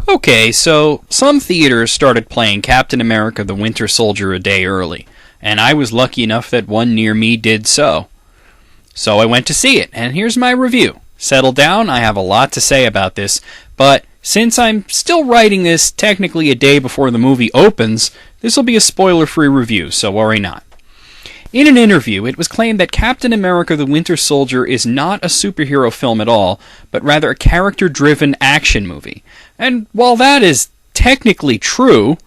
Okay, so some theaters started playing Captain America the Winter Soldier a day early, and I was lucky enough that one near me did so. So I went to see it, and here's my review. Settle down, I have a lot to say about this, but since I'm still writing this technically a day before the movie opens, this will be a spoiler-free review, so worry not. In an interview, it was claimed that Captain America the Winter Soldier is not a superhero film at all, but rather a character-driven action movie. And while that is technically true,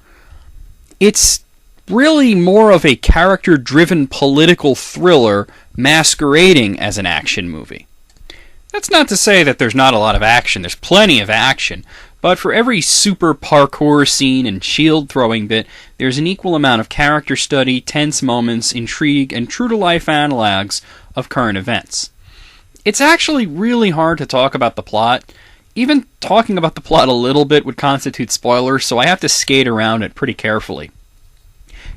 it's really more of a character-driven political thriller masquerading as an action movie. That's not to say that there's not a lot of action. There's plenty of action. But for every super parkour scene and shield-throwing bit, there's an equal amount of character study, tense moments, intrigue, and true-to-life analogs of current events. It's actually really hard to talk about the plot. Even talking about the plot a little bit would constitute spoilers, so I have to skate around it pretty carefully.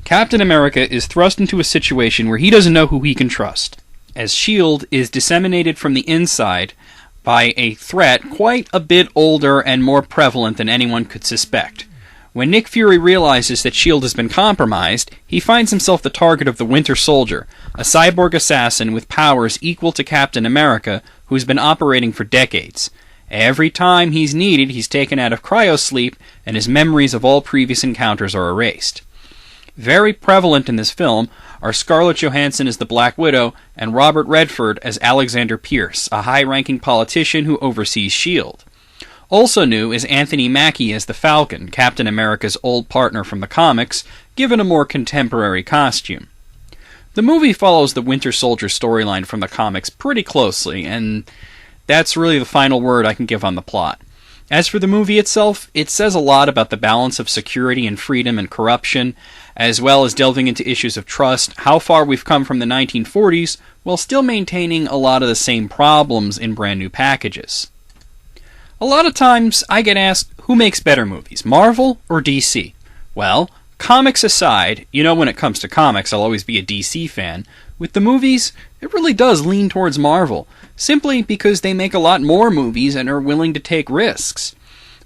Captain America is thrust into a situation where he doesn't know who he can trust, as S.H.I.E.L.D. is disseminated from the inside by a threat quite a bit older and more prevalent than anyone could suspect. When Nick Fury realizes that S.H.I.E.L.D. has been compromised, he finds himself the target of the Winter Soldier, a cyborg assassin with powers equal to Captain America, who's been operating for decades. Every time he's needed, he's taken out of cryosleep, and his memories of all previous encounters are erased. Very prevalent in this film are Scarlett Johansson as the Black Widow and Robert Redford as Alexander Pierce, a high-ranking politician who oversees S.H.I.E.L.D. Also new is Anthony Mackie as the Falcon, Captain America's old partner from the comics, given a more contemporary costume. The movie follows the Winter Soldier storyline from the comics pretty closely, and that's really the final word I can give on the plot. As for the movie itself, it says a lot about the balance of security and freedom and corruption, as well as delving into issues of trust, how far we've come from the 1940s, while still maintaining a lot of the same problems in brand new packages. A lot of times I get asked, who makes better movies, Marvel or DC? Well, comics aside, when it comes to comics I'll always be a DC fan. With the movies, it really does lean towards Marvel, simply because they make a lot more movies and are willing to take risks.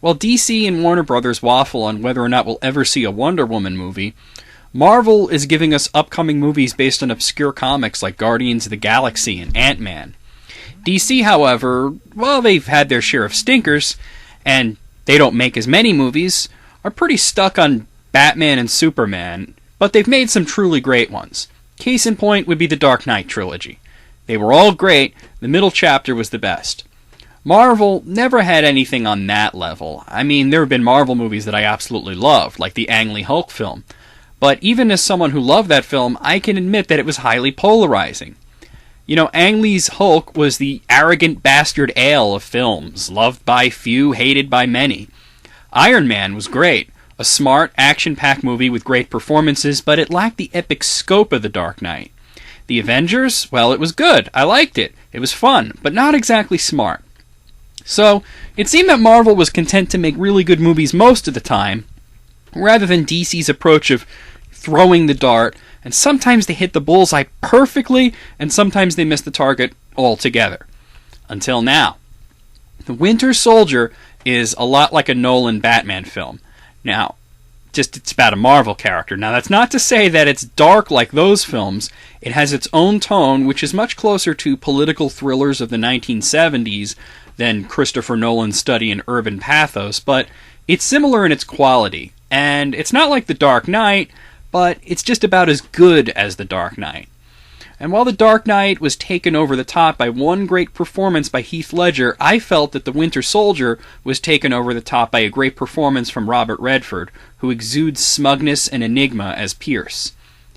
While DC and Warner Brothers waffle on whether or not we'll ever see a Wonder Woman movie, Marvel is giving us upcoming movies based on obscure comics like Guardians of the Galaxy and Ant-Man. DC, however, while they've had their share of stinkers, and they don't make as many movies, are pretty stuck on Batman and Superman, but they've made some truly great ones. Case in point would be the Dark Knight trilogy. They were all great, the middle chapter was the best. Marvel never had anything on that level. I mean, there have been Marvel movies that I absolutely loved, like the Ang Lee Hulk film. But even as someone who loved that film, I can admit that it was highly polarizing. Ang Lee's Hulk was the arrogant bastard ale of films, loved by few, hated by many. Iron Man was great, a smart, action-packed movie with great performances, but it lacked the epic scope of The Dark Knight. The Avengers, well, it was good. I liked it. It was fun, but not exactly smart. So, it seemed that Marvel was content to make really good movies most of the time, rather than DC's approach of throwing the dart, and sometimes they hit the bullseye perfectly, and sometimes they miss the target altogether. Until now. The Winter Soldier is a lot like a Nolan Batman film. Now, it's about a Marvel character. Now, that's not to say that it's dark like those films. It has its own tone, which is much closer to political thrillers of the 1970s than Christopher Nolan's study in urban pathos, but it's similar in its quality. And it's not like The Dark Knight, but it's just about as good as The Dark Knight. And while The Dark Knight was taken over the top by one great performance by Heath Ledger, I felt that The Winter Soldier was taken over the top by a great performance from Robert Redford, who exudes smugness and enigma as Pierce.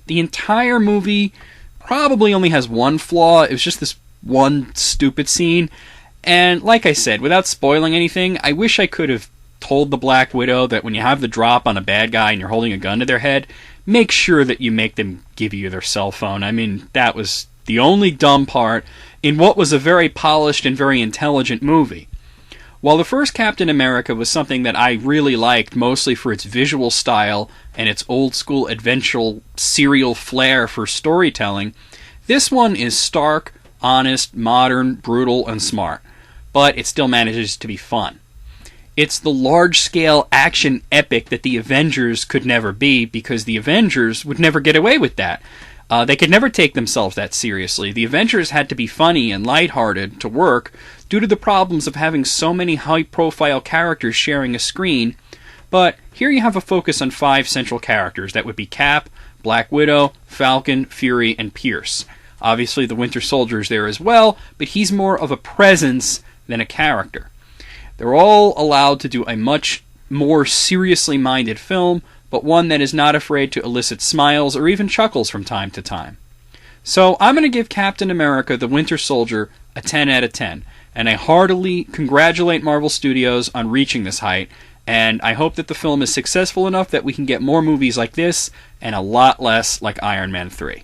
The entire movie probably only has one flaw. It was just this one stupid scene. And like I said, without spoiling anything, I wish I could have told the Black Widow that when you have the drop on a bad guy and you're holding a gun to their head, make sure that you make them give you their cell phone. I mean, that was the only dumb part in what was a very polished and very intelligent movie. While the first Captain America was something that I really liked, mostly for its visual style and its old-school adventure serial flair for storytelling, this one is stark, honest, modern, brutal, and smart. But it still manages to be fun. It's the large-scale action epic that the Avengers could never be, because the Avengers would never get away with that. They could never take themselves that seriously. The Avengers had to be funny and lighthearted to work due to the problems of having so many high-profile characters sharing a screen. But here you have a focus on 5 central characters. That would be Cap, Black Widow, Falcon, Fury, and Pierce. Obviously, the Winter Soldier's there as well, but he's more of a presence than a character. They're all allowed to do a much more seriously minded film, but one that is not afraid to elicit smiles or even chuckles from time to time. So I'm going to give Captain America the Winter Soldier a 10 out of 10, and I heartily congratulate Marvel Studios on reaching this height, and I hope that the film is successful enough that we can get more movies like this and a lot less like Iron Man 3.